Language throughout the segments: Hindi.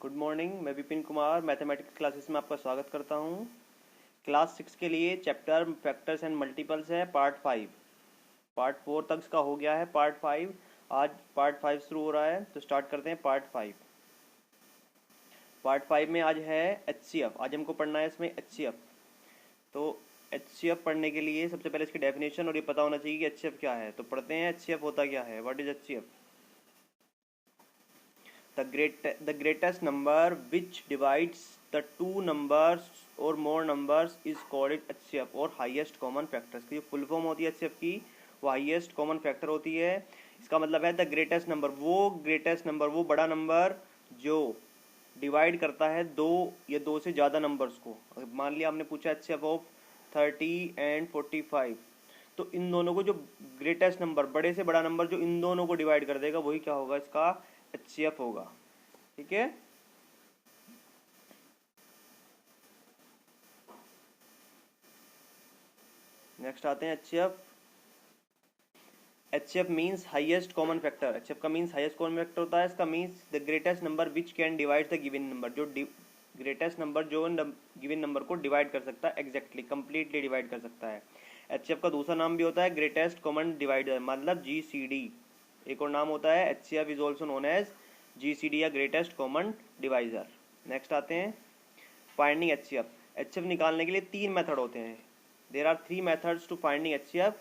गुड मॉर्निंग, मैं विपिन कुमार मैथमेटिक्स क्लासेस में आपका स्वागत करता हूं। क्लास 6 के लिए चैप्टर फैक्टर्स एंड मल्टीपल्स है पार्ट 5। पार्ट 4 तक का हो गया है पार्ट 5। आज पार्ट 5 शुरू हो रहा है, तो स्टार्ट करते हैं पार्ट 5। पार्ट 5 में आज है HCF। आज हमको पढ़ना है इसमें HCF। तो HCF पढ़ने के लिए सबसे पहले इसकी डेफिनेशन और ये पता होना चाहिए कि HCF क्या है। तो पढ़ते हैं HCF होता क्या है। What is HCF? The greatest number which divides the two numbers or more numbers is called HCF और highest common factors की जो फुल फॉर्म होती है HCF की वो हाईएस्ट कॉमन फैक्टर होती है। इसका मतलब है द ग्रेटेस्ट नंबर, वो बड़ा नंबर जो डिवाइड करता है दो या दो से ज़्यादा नंबर्स को। मान लिया हमने पूछा HCF ऑफ 30 एंड 45, तो इन दोनों को जो ग्रेटेस्ट नंबर, बड़े से बड़ा नंबर जो इन दोनों को डिवाइड कर देगा वही क्या होगा, इसका HCF होगा। ठीक है, नेक्स्ट आते हैं HCF। HCF means highest common factor. HCF का मीन्स हाईएस्ट कॉमन फैक्टर होता है। इसका means the greatest number which can divide the given number, जो ग्रेटेस्ट नंबर जो गिवन नंबर को डिवाइड कर सकता है, एग्जैक्टली कंप्लीटली डिवाइड कर सकता है। HCF का दूसरा नाम भी होता है ग्रेटेस्ट कॉमन डिवाइडर, मतलब GCD। एक और नाम होता है HCF is also known as GCD या ग्रेटेस्ट कॉमन डिवाइजर। नेक्स्ट आते हैं फाइंडिंग HCF। HCF निकालने के लिए तीन मेथड होते हैं। There are 3 methods to finding HCF।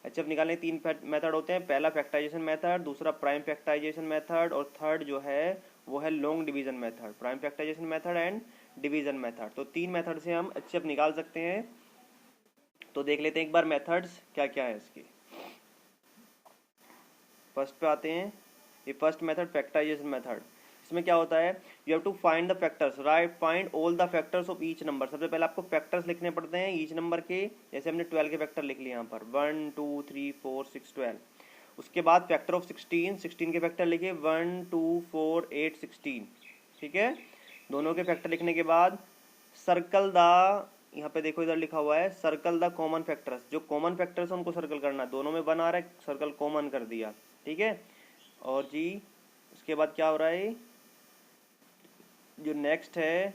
HCF निकालने के तीन मेथड होते हैं। पहला फैक्टराइजेशन मेथड, दूसरा प्राइम फैक्टराइजेशन मेथड और थर्ड जो है वो है long division method. Prime factorization method and division method. तो तीन मेथड से हम HCF निकाल सकते हैं। तो देख लेते हैं एक बार मेथड्स क्या क्या है इसके। फर्स्ट पे आते हैं, ये फर्स्ट मेथड फैक्टराइजेशन मेथड। इसमें क्या होता है, you have to find the factors, right, find all the factors of each number. सबसे पहले आपको फैक्टर्स लिखने पड़ते हैं ईच नंबर के। जैसे हमने 12 के फैक्टर लिख लिए यहाँ पर 1 2 3 4 6 12। उसके बाद फैक्टर ऑफ 16 के फैक्टर लिखे 1 2 4 8 16। ठीक है, दोनों के फैक्टर लिखने के बाद सर्कल द, यहाँ पे देखो इधर लिखा हुआ है सर्कल द कॉमन फैक्टर्स। जो कॉमन फैक्टर्स है उनको सर्कल करना, दोनों में 1 आ रहा है, सर्कल कॉमन कर दिया। ठीक है, और जी उसके बाद क्या हो रहा है, जो नेक्स्ट है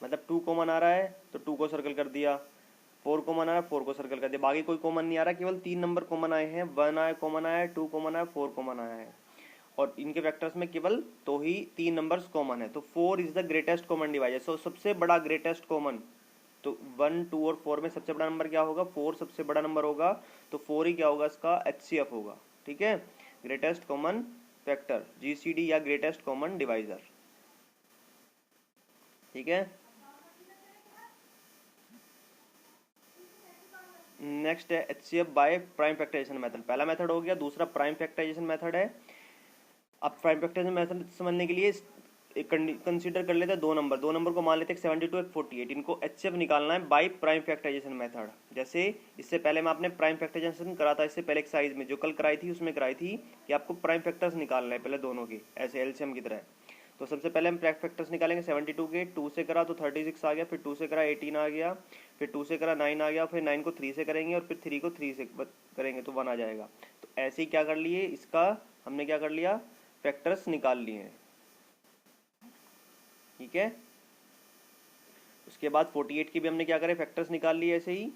मतलब 2 कॉमन आ रहा है तो 2 को सर्कल कर दिया, 4 कॉमन आ रहा है 4 को सर्कल कर दिया। बाकी कोई कॉमन नहीं आ रहा, केवल 3 नंबर कॉमन आए हैं, 1 आया कॉमन आया है, 2 कॉमन आया, 4 कॉमन आया है। और इनके फैक्टर्स में केवल तो ही 3 नंबर्स कॉमन है। तो 4 is the greatest common divisor. So सबसे बड़ा ग्रेटेस्ट कॉमन, तो 1 2 और 4 में सबसे बड़ा नंबर क्या होगा, 4 सबसे बड़ा नंबर होगा। तो 4 ही क्या होगा, इसका HCF होगा। ठीक है, ग्रेटेस्ट कॉमन फैक्टर, GCD या ग्रेटेस्ट कॉमन डिवाइजर। ठीक है, नेक्स्ट है HCF by prime factorization method. पहला मेथड हो गया, दूसरा प्राइम फैक्टराइजेशन मेथड है। अब प्राइम फैक्टराइजेशन मेथड समझने के लिए कंसीडर कर लेते हैं दो नंबर को मान लेते हैं 72 एक 48। इनको HCF निकालना है बाय प्राइम फैक्टराइजेशन मेथड। जैसे इससे पहले मैं आपने प्राइम फैक्टराइजेशन करा था, इससे पहले एक्सरसाइज में जो कल कराई थी उसमें कराई थी कि आपको प्राइम फैक्टर्स निकालना है पहले दोनों के, ऐसे एलसीएम की तरह। तो सबसे पहले हम प्राइम फैक्टर्स निकालेंगे 72 के। 2 से करा तो 36 आ गया, फिर 2 से करा 18 आ गया, फिर 2 से करा 9 आ गया, फिर 9 को 3 से करेंगे और फिर 3 को 3 से करेंगे तो 1 आ जाएगा। तो ऐसे ही क्या कर लिए, इसका हमने क्या कर लिया, फैक्टर्स निकाल लिए हैं। ठीक है, उसके बाद 48 की भी हमने क्या करे, फैक्टर्स निकाल लिए ऐसे ही।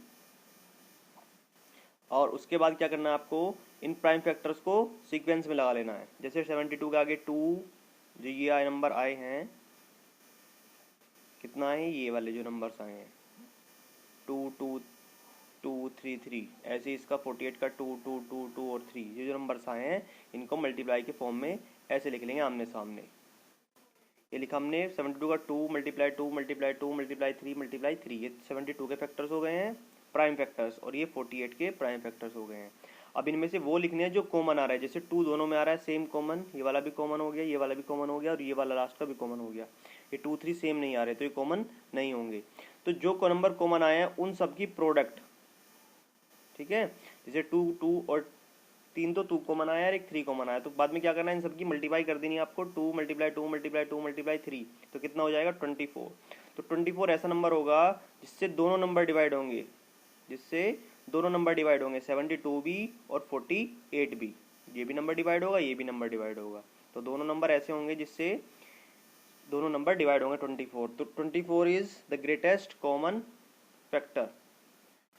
और उसके बाद क्या करना है आपको, इन प्राइम फैक्टर्स को सीक्वेंस में लगा लेना है। जैसे 72 के आगे 2, जो ये आए नंबर आए हैं, कितना है, ये वाले जो नंबर्स आए हैं 2 2 2 3 3, ऐसे इसका 48 का 2 2 2 2 और 3, ये जो नंबर्स आए हैं इनको मल्टीप्लाई के फॉर्म में ऐसे लिख लेंगे आमने सामने। ये लिखा हमने 72 का 2 मल्टीप्लाई 2 मल्टीप्लाई 2 मल्टीप्लाई 3 मल्टीप्लाई 3, ये 72 के फैक्टर्स हो गए हैं प्राइम फैक्टर्स, और ये 48 के प्राइम फैक्टर्स हो गए हैं। अब इनमें से वो लिखने हैं जो कॉमन आ रहा है। जैसे 2 दोनों में आ रहा है सेम कॉमन, ये वाला भी कॉमन हो गया, ये वाला भी कॉमन हो गया और ये वाला लास्ट का भी कॉमन हो गया। ये 2 3 सेम नहीं आ रहे तो ये कॉमन नहीं होंगे। तो जो नंबर कॉमन आए हैं उन सब की प्रोडक्ट, ठीक है, जैसे 2 2 और 3 तो 2 कॉमन आया और एक 3 कॉमन आया, तो बाद में क्या करना है, इन सबकी मल्टीप्लाई कर देनी है आपको। 2 मल्टीप्लाई 2 मल्टीप्लाई 2 मल्टीप्लाई 3, तो कितना हो जाएगा 24। तो 24 ऐसा नंबर होगा जिससे दोनों नंबर डिवाइड होंगे, जिससे दोनों नंबर डिवाइड होंगे 72b और 48b, ये भी नंबर डिवाइड होगा, ये भी नंबर डिवाइड होगा। तो दोनों नंबर ऐसे होंगे जिससे दोनों नंबर डिवाइड होंगे 24। तो 24 is the greatest common factor.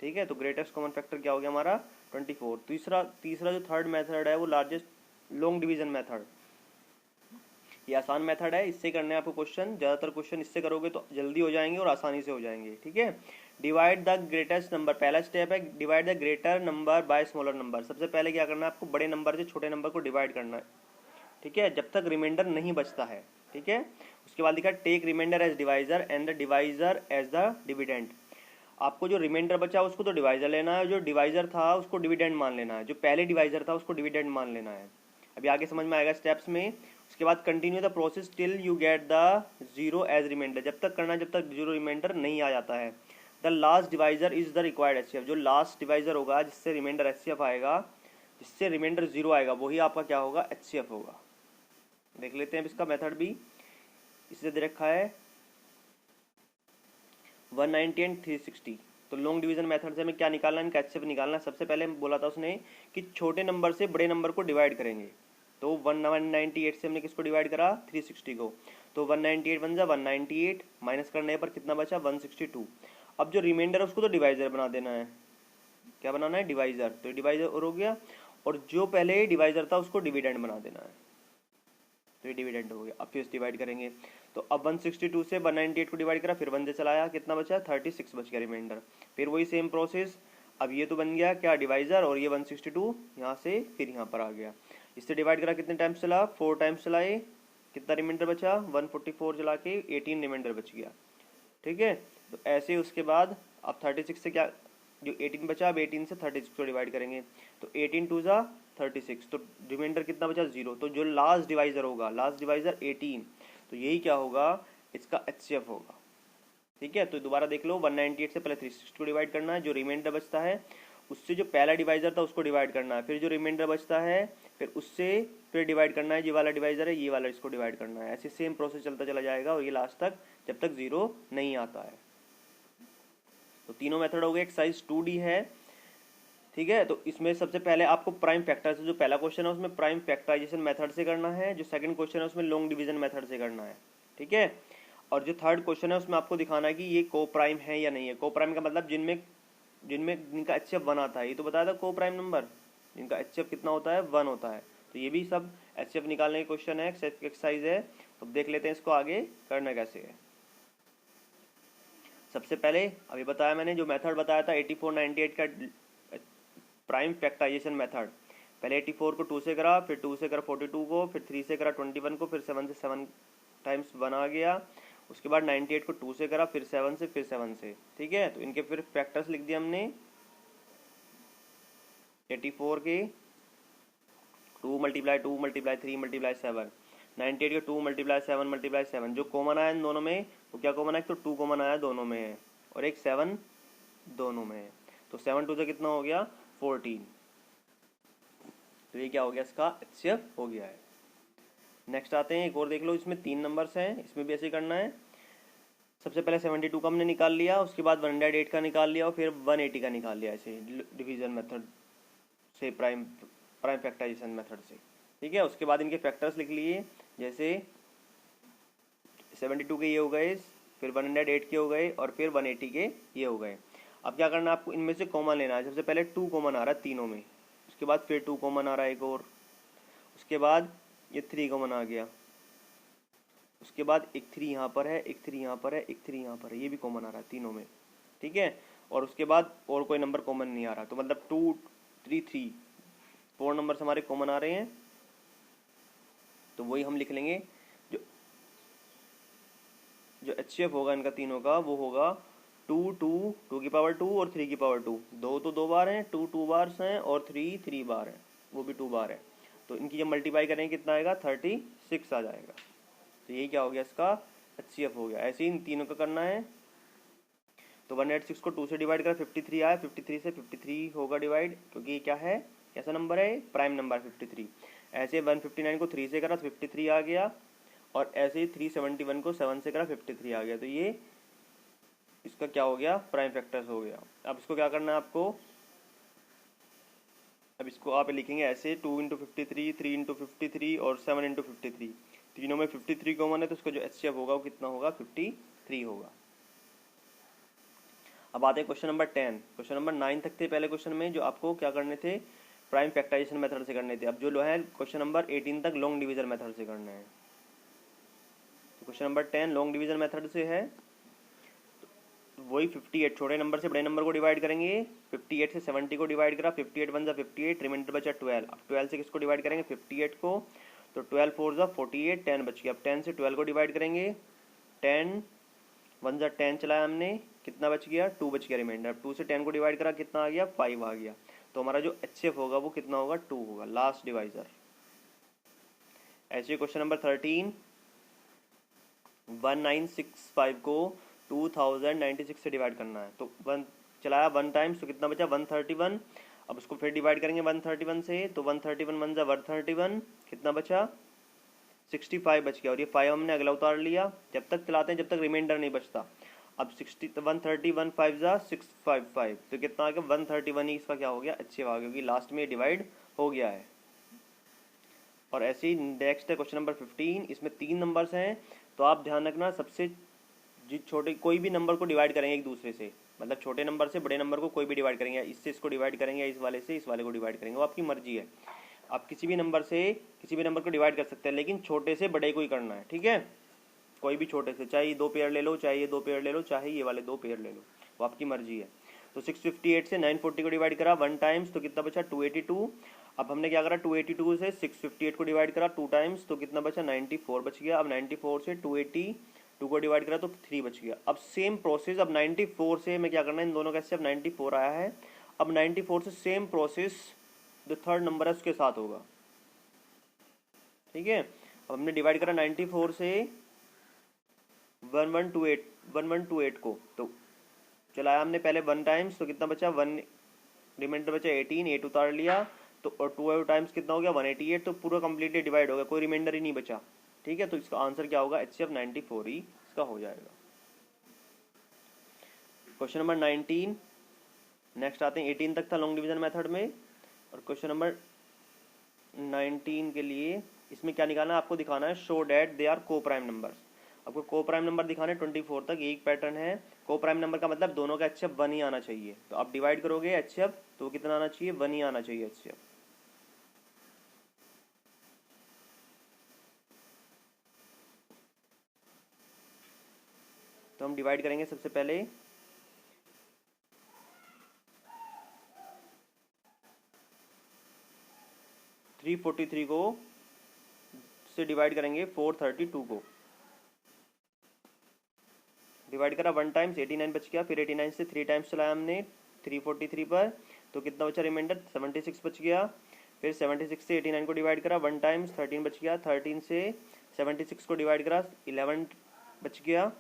ठीक है, तो ग्रेटेस्ट कॉमन फैक्टर क्या हो गया हमारा 24। तीसरा जो थर्ड मेथड है वो लार्जेस्ट लॉन्ग डिवीजन मेथड। ये आसान मेथड है, इससे करने हैं आपको क्वेश्चन। ज़्यादातर क्वेश्चन इससे करोगे तो जल्दी हो जाएंगे और आसानी से हो जाएंगे। ठीक है, डिवाइड द ग्रेटेस्ट नंबर, पहला स्टेप है divide the greater number by smaller number. सबसे पहले क्या करना है आपको, बड़े नंबर से छोटे नंबर को डिवाइड करना है। ठीक है, जब तक रिमाइंडर नहीं बचता है। ठीक है, उसके बाद लिखा take remainder as divisor and the divisor as the dividend. आपको जो रिमाइंडर बचा उसको तो डिवाइजर लेना है, जो डिवाइजर था उसको डिविडेंड मान लेना है, जो पहले डिवाइजर था उसको डिविडेंड मान लेना है। अभी आगे समझ में आएगा स्टेप्स में। उसके बाद continue the process till you get the zero as remainder, जब तक करना जब तक जीरो रिमाइंडर नहीं आ जाता है। The last divisor is the required HCF, जो लास्ट डिवाइजर होगा जिससे रिमाइंडर एचसीएफ आएगा, जिससे रिमाइंडर जीरो आएगा, वही आपका क्या होगा एचसीएफ होगा। देख लेते हैं इसका मेथड भी, इससे दे रखा है 190 एंड 360। तो लॉन्ग डिवीजन मेथड से हमें क्या निकालना है, इनका एचसीएफ निकालना है। सबसे पहले बोला था उसने कि छोटे नंबर से बड़े नंबर को डिवाइड करेंगे। तो 198 से हमने किसको डिवाइड करा 360 को। तो 198 बन जा 198, माइनस करने पर कितना बचा 162। अब जो रिमाइंडर है उसको तो डिवाइजर बना देना है। क्या बनाना है डिवाइजर, तो डिवाइजर हो गया। और जो पहले डिवाइजर था उसको डिविडेंड बना देना है, तो ये डिविडेंड हो गया। अब फिर डिवाइड करेंगे, तो अब 162 से 198 को डिवाइड करा, फिर 1 से चलाया, कितना बचा 36 बच गया रिमाइंडर। फिर वही सेम प्रोसेस। अब ये तो बन गया क्या डिवाइजर, और ये 162 यहाँ से फिर यहाँ पर आ गया। इससे डिवाइड करा, कितने टाइम्स चला 4 टाइम्स चलाए, कितना रिमाइंडर बचा 144 चला के 18 रिमाइंडर बच गया। ठीक है, तो ऐसे उसके बाद अब 36 से क्या, जो 18 बचा अब 18 से 36 को डिवाइड करेंगे, तो 18 टू जा 36, तो रिमाइंडर कितना बचा 0। तो जो लास्ट डिवाइजर होगा, लास्ट डिवाइजर 18, तो यही क्या होगा इसका एचसीएफ होगा। ठीक है, तो दोबारा देख लो, 198 से पहले 360 को डिवाइड करना है, जो रिमाइंडर बचता है उससे जो पहला डिवाइजर था उसको डिवाइड करना है, फिर जो रिमाइंडर बचता है फिर उससे फिर डिवाइड करना है, ये वाला डिवाइजर है ये वाला इसको डिवाइड करना है। ऐसे सेम प्रोसेस चलता चला जाएगा और ये लास्ट तक जब तक जीरो नहीं आता है। तो तीनों मेथड हो गए। एक्सरसाइज 2D है। ठीक है, तो इसमें सबसे पहले आपको प्राइम फैक्टर से, जो पहला क्वेश्चन है उसमें प्राइम फैक्टराइजेशन मेथड से करना है, जो सेकंड क्वेश्चन है उसमें लॉन्ग डिवीजन मेथड से करना है। ठीक है, और जो थर्ड क्वेश्चन है उसमें आपको दिखाना है कि ये को प्राइम है या नहीं है। को प्राइम का मतलब जिनका एचसीएफ 1 आता है, ये तो बताया था को प्राइम नंबर जिनका एचसीएफ कितना होता है 1 होता है। तो ये भी सब एचसीएफ निकालने के क्वेश्चन है, एक्सरसाइज है। तो देख लेते हैं इसको आगे करना कैसे है। सबसे पहले अभी बताया मैंने, जो मेथड बताया था 84 98 का प्राइम फैक्टराइजेशन मेथड। पहले 84 को 2 से करा, फिर 2 से करा 42 को, फिर 3 से करा 21 को, फिर 7 से 7 टाइम्स 1 आ गया। उसके बाद 98 को 2 से करा, फिर 7 से, फिर 7 से। ठीक है, तो इनके फिर फैक्टर्स लिख दिए हमने। 84 के 2 मल्टीप्लाई 2 मल्टीप्लाई 3 मल्टीप्लाई 7, 98 के 2 मल्टीप्लाई 7 मल्टीप्लाई 7। जो कॉमन आया इन दोनों में, तो क्या कॉमन है, तो 2 कॉमन आया दोनों में है और एक 7 दोनों में है। तो 7 2 से कितना हो गया 14। तो ये क्या हो गया इसका एचसीएफ हो गया है। नेक्स्ट आते हैं, एक और देख लो, इसमें 3 नंबर्स हैं, इसमें भी ऐसे करना है। सबसे पहले 72 का हमने निकाल लिया, उसके बाद 108 का निकाल लिया और फिर 180 का निकाल लिया, ऐसे डिवीजन मेथड से, प्राइम फैक्टराइजेशन मेथड से। ठीक है, उसके बाद इनके फैक्टर्स लिख लिए, जैसे 72 के ये हो गए, फिर 108 के हो गए और फिर 180 के ये हो गए। अब क्या करना है आपको, इनमें से कॉमन लेना है। सबसे पहले 2 कॉमन आ रहा है तीनों में, उसके बाद फिर 2 कॉमन आ रहा है एक और, उसके बाद ये 3 कॉमन आ गया, उसके बाद एक 3 यहाँ पर है, एक 3 यहाँ पर है, एक 3 यहाँ पर है, ये भी कॉमन आ रहा है तीनों में। ठीक है, और उसके बाद और कोई नंबर कॉमन नहीं आ रहा, तो मतलब 2 3 3 4 नंबर्स हमारे कॉमन आ रहे हैं। तो वही हम लिख लेंगे, जो एचसीएफ होगा इनका तीनों का वो होगा 2 2 2 की पावर 2 और 3 की पावर 2। 2 तो 2 बार हैं, 2 2 बार हैं और 3 3 बार है, वो भी 2 बार है। तो इनकी जब मल्टीप्लाई करेंगे कितना आएगा 36 आ जाएगा। तो यही क्या हो गया इसका एचसीएफ हो गया। ऐसे ही इन तीनों का करना है। तो 186 को 2 से डिवाइड करा 53 आया, 53 से 53 होगा डिवाइड, क्योंकि ये क्या है कैसा नंबर है प्राइम नंबर 53। ऐसे 159 को 3 से करा तो 53 आ गया, और ऐसे ही 371 को 7 से करा 53 आ गया। तो ये इसका क्या हो गया प्राइम फैक्टर्स हो गया। अब इसको क्या करना है आपको, इसको आप लिखेंगे ऐसे 2 × 53, 3 × 53 और 7 × 53। तीनों में 53 कॉमन है तो उसका जो HCF होगा वो कितना होगा, 53 होगा। अब आते हैं क्वेश्चन नंबर 10। क्वेश्चन नंबर 9 तक थे पहले क्वेश्चन में, जो आपको क्या करने थे, प्राइम फैक्टराइजेशन मेथड से करने थे। अब जो है क्वेश्चन नंबर 18 तक लॉन्ग डिवीजन मेथड से करना है। तो question number 10 long division method से है, तो वही 58 छोटे नंबर से बड़े नंबर को डिवाइड करेंगे। 58 से 70 को डिवाइड करा, 58 वन जा 58, रिमाइंडर बचा 12। अब 12 से किसको डिवाइड करेंगे, 58 को, तो 12 4 जा 48, 10 बच गया। अब 10 से 12 को डिवाइड करेंगे, 10 वन जा 10 चलाया हमने, कितना बच गया, 2 बच गया रिमाइंडर। अब 2 से 10 को डिवाइड करा, कितना आ गया, 5 आ गया। तो हमारा जो HCF होगा वो कितना होगा, 2 होगा, लास्ट डिवाइजर। ऐसे क्वेश्चन नंबर 13, 1965 को 2096 से डिवाइड करना है। तो 1 चलाया 1 टाइम्स, तो कितना बचा, 131। अब उसको फिर डिवाइड करेंगे 131 से, तो 131 वन जा 131, कितना बचा, 65 बच गया। और ये 5 हमने अगला उतार लिया, जब तक चलाते हैं जब तक रिमाइंडर नहीं बचता। अब 131 5 जा 655, तो कितना आ गया, 131 ही इसका क्या हो गया, अच्छे आ गया, क्योंकि लास्ट में डिवाइड हो गया है। और ऐसे ही नेक्स्ट है क्वेश्चन नंबर 15। इसमें 3 नंबर्स हैं, तो आप ध्यान रखना, सबसे छोटे कोई भी नंबर को डिवाइड करेंगे एक दूसरे से, मतलब छोटे नंबर से बड़े नंबर को कोई भी डिवाइड करेंगे, इससे इसको डिवाइड करेंगे, इस वाले से इस वाले को डिवाइड करेंगे, वो आपकी मर्जी है। आप किसी भी नंबर से किसी भी नंबर को डिवाइड कर सकते हैं, लेकिन छोटे से बड़े को ही करना है, ठीक है। कोई भी छोटे से, चाहे ये 2 पेयर ले लो, चाहे ये 2 पेयर ले लो, चाहे ये वाले 2 पेयर ले लो, वो आपकी मर्जी है। तो 658 से 940 को डिवाइड करा 1 टाइम्स, तो कितना बचा, 282। अब हमने क्या करा, 282 से 658 को डिवाइड करा 2 टाइम्स, तो कितना बचा, 94 बच गया। अब 94 से 282 को डिवाइड करा तो 3 बच गया। अब सेम प्रोसेस, अब 94 से मैं क्या करना है, इन दोनों का, अब 94 आया है, अब 94 से सेम प्रोसेस जो थर्ड नंबर है उसके साथ होगा, ठीक है। अब हमने डिवाइड करा 94 से 1128 को, तो चलाया हमने पहले 1 टाइम्स, तो कितना बचा, 1 रिमाइंडर बचा 18, 8 उतार लिया, तो और 2 टाइम्स कितना हो गया, 188। तो पूरा कम्प्लीटली डिवाइड हो गया, कोई रिमाइंडर ही नहीं बचा, ठीक है। तो इसका आंसर क्या होगा, HCF 94 ही इसका हो जाएगा। क्वेश्चन नंबर 19 नेक्स्ट आते हैं, 18 तक था लॉन्ग डिवीजन मेथड में, और क्वेश्चन नंबर 19 के लिए इसमें क्या निकालना है, आपको दिखाना है शो डैट दे आर को प्राइम नंबर्स। आपको को प्राइम नंबर दिखाने 24 तक, एक पैटर्न है। को प्राइम नंबर का मतलब दोनों का HCF 1 ही आना चाहिए। तो आप डिवाइड करोगे HCF, तो वो कितना आना चाहिए, 1 ही आना चाहिए HCF। तो हम डिवाइड करेंगे सबसे पहले 343 को से डिवाइड करेंगे 432 को, डिवाइड करा 1 टाइम्स, 89 बच गया। फिर 89 से 3 टाइम्स चलाया हमने 343 पर, तो कितना बचा रिमाइंडर, 76 बच गया। फिर 76 से 89 को डिवाइड करा 1 टाइम्स, 13 बच गया। 13 से 76 को डिवाइड करा 11 बच गया।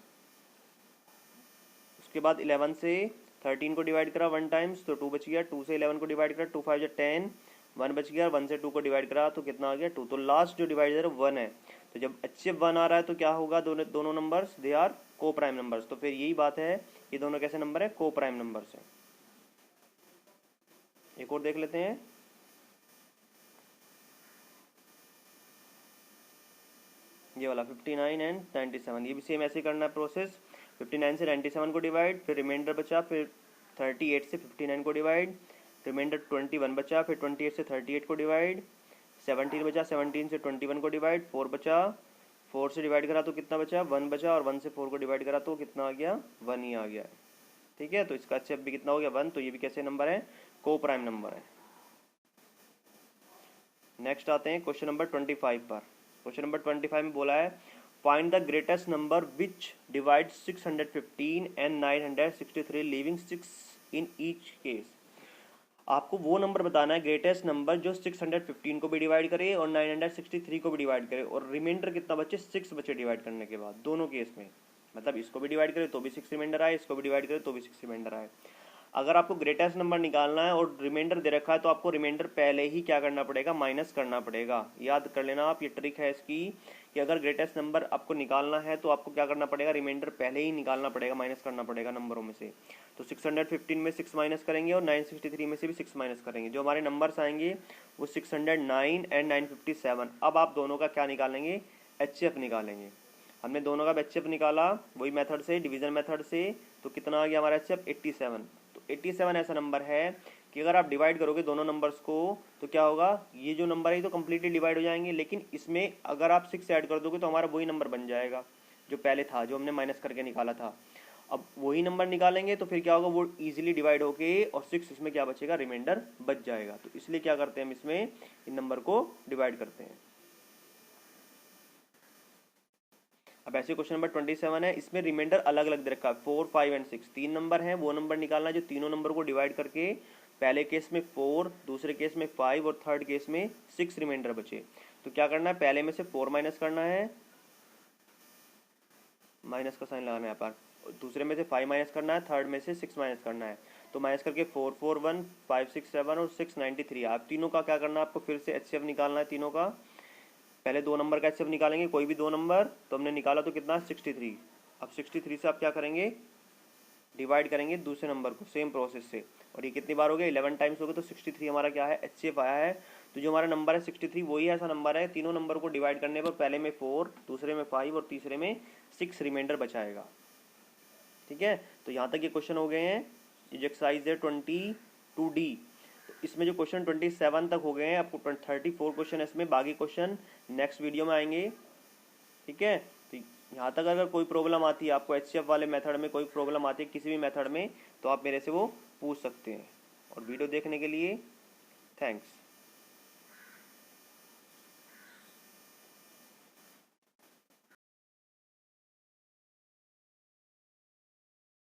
उसके बाद 11 से 13 को डिवाइड करा 1 टाइम्स, तो 2 बच गया। 2 से 11 को डिवाइड करा, 2 5 10, 1 बच गया। 1 से 2 को डिवाइड करा तो कितना आ गया, 2। तो लास्ट जो डिवाइडर 1 है, तो जब HCF 1 आ रहा है तो क्या होगा, दोनों नंबर्स दे आर को प्राइम नंबर्स। तो फिर यही बात है, ये दोनों कैसे नंबर है, को प्राइम नंबर्स है। एक और देख लेते हैं, ये वाला 59 एंड 97, ये भी सेम ऐसे करना है प्रोसेस। 59 से 97 को डिवाइड, फिर रिमाइंडर बचा, फिर 38 से 59 को डिवाइड, रिमाइंडर 21 बचा, फिर 28 से 38 को डिवाइड, 17 बचा, 17 से 21 को डिवाइड, 4 बचा, 4 से डिवाइड करा तो कितना बचा, 1 बचा, और 1 से 4 को डिवाइड करा तो कितना आ गया, 1 ही आ गया, ठीक है। तो इसका HCF भी कितना हो गया, 1। तो ये भी कैसे नंबर है, को प्राइम नंबर है। नेक्स्ट आते हैं क्वेश्चन नंबर 25 पर। क्वेश्चन नंबर 25 में बोला है, find the greatest number which divide 615 and 963 leaving 6 in each case. आपको वो नंबर बताना है ग्रेटेस्ट नंबर जो 615 को भी डिवाइड करे और 963 को भी डिवाइड करे, और रिमाइंडर कितना बचे, 6 बचे डिवाइड करने के बाद, दोनों केस में। मतलब इसको भी डिवाइड करे तो भी 6 रिमाइंडर आए, इसको भी डिवाइड करे तो भी 6 रिमाइंडर आए। अगर आपको ग्रेटेस्ट नंबर निकालना है और रिमाइंडर दे रखा है तो आपको रिमाइंडर पहले ही क्या करना पड़ेगा, माइनस करना पड़ेगा। याद कर लेना आप, ये ट्रिक है इसकी कि अगर ग्रेटेस्ट नंबर आपको निकालना है तो आपको क्या करना पड़ेगा, रिमाइंडर पहले ही निकालना पड़ेगा, माइनस करना पड़ेगा नंबरों में से। तो 615 में 6 माइनस करेंगे और 963 में से भी 6 माइनस करेंगे। जो हमारे नंबर्स आएंगे वो 609 एंड 957। अब आप दोनों का क्या निकालेंगे, HCF निकालेंगे। हमने दोनों का HCF निकाला वही मेथड से, डिवीजन मेथड से। तो कितना आ गया हमारा HCF, 87। तो 87 ऐसा नंबर है कि अगर आप डिवाइड करोगे दोनों नंबर्स को तो क्या होगा, ये जो नंबर है तो कम्प्लीटली डिवाइड हो जाएंगे, लेकिन इसमें अगर आप 6 ऐड कर दोगे तो हमारा वही नंबर बन जाएगा जो पहले था, जो हमने माइनस करके निकाला था। अब वही नंबर निकालेंगे तो फिर क्या होगा, वो इजीली डिवाइड होके और 6 इसमें क्या बचेगा, रिमाइंडर बच जाएगा। तो इसलिए क्या करते हैं हम इसमें इन नंबर को डिवाइड करते हैं। अब ऐसे क्वेश्चन नंबर 27 है, इसमें रिमाइंडर अलग अलग दे रखा है, 4, 5 एंड 6। 3 नंबर है, वो नंबर निकालना है जो तीनों नंबर को डिवाइड करके पहले केस में 4, दूसरे केस में 5 और थर्ड केस में 6 रिमाइंडर बचे। तो क्या करना है, पहले में से 4 माइनस करना है, माइनस का साइन लगाना है यहाँ पर, दूसरे में से 5 माइनस करना है, थर्ड में से 6 माइनस करना है। तो माइनस करके 4, 4, 1, 5, 6, 7 और 6, 93। आप तीनों का क्या करना है, आपको फिर से HCF निकालना है तीनों का। पहले दो नंबर का HCF निकालेंगे, कोई भी दो नंबर, तो हमने निकाला तो कितना, 63। अब 63 से आप क्या करेंगे, डिवाइड करेंगे दूसरे नंबर को सेम प्रोसेस से। और ये कितनी बार हो गया, 11 टाइम्स हो गए। तो 63 हमारा क्या है, HCF आया है। तो जो हमारा नंबर है 63 वही ऐसा नंबर है, तीनों नंबर को डिवाइड करने पर पहले में 4, दूसरे में 5 और तीसरे में 6 रिमाइंडर बचाएगा। ठीक है, तो यहाँ तक ये क्वेश्चन हो गए हैं। एक्सरसाइज है 22D। इसमें जो क्वेश्चन 27 तक हो गए हैं, आपको 34 क्वेश्चन है इसमें, बाकी क्वेश्चन नेक्स्ट वीडियो में आएंगे। ठीक है, तो यहाँ तक अगर कोई प्रॉब्लम आती है आपको HCF वाले मेथड में, कोई प्रॉब्लम आती है किसी भी मेथड में, तो आप मेरे से वो पूछ सकते हैं। और वीडियो देखने के लिए थैंक्स।